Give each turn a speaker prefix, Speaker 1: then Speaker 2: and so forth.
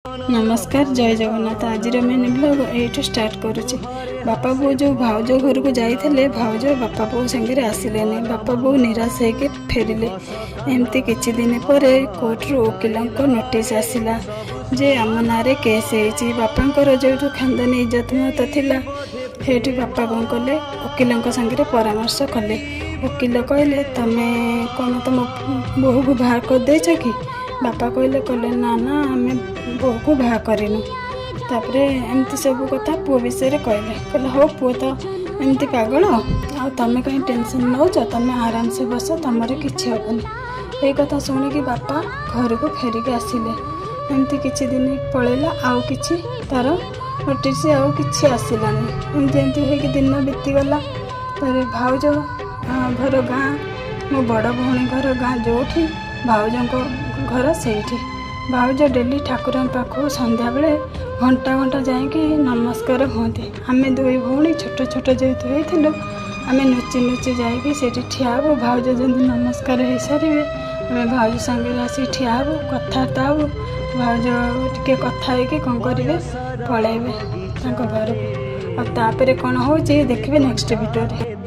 Speaker 1: नमस्कार जय जगन्नाथ। आज मिनी ब्लॉग ये स्टार्ट करुच्ची। बापा बो जो भाउज घर को जाते भाउज बापा बो सागर आसिले बापा बो निराश होकर फेरिले। एमती किछि दिन पर कोर्टरू वकिल नोटिस आसला जे आम ना केस होती। बापा जो खानदानी इज्जत मत थिला हेठी बापा कौन कले वकिल सागर परामर्श कले। वकिल कहले तमे कौन तुम बोहू को बाहर कर देछ कि? बापा कहले कहले ना ना आम बोहू को बाहर करनु। तापरे एमती सब कथा पुओ विषय कहले कहले हो पुओ तो एमती पागल आ तमें कहीं टेंशन नौ तमें आराम से बस तुमर किसी हेनी। ये कथा शुणिकी बापा घर को फेरिक आसिले। एमती किछि दिन पलैला आउ किछि तार नोटिस आउ किछि आसिलानी। एमती एमती होइकी दिन बीतीगला। तारे भाउज घर गाँ मो बड़ भौणी घर गाँ जो भाउज घर से भाउज डेली ठाकुर पाखु संध्या बेले घंटा घंटा जाकि नमस्कार हुंती। आम दुई भौणी छोट छोट जेहेतु होइथिलु आम नुची नुची जाकि सेठी ठिया हबु। भाउज जल्दी नमस्कार हो सारे आम भाउज संगे आसी ठिया हबु कथबार्ता हबु। भाउज टिके कथा होइकि कौन करेंगे पलैबे घर को। और तापर कौन हो देखिए नेक्स्ट वीडियो।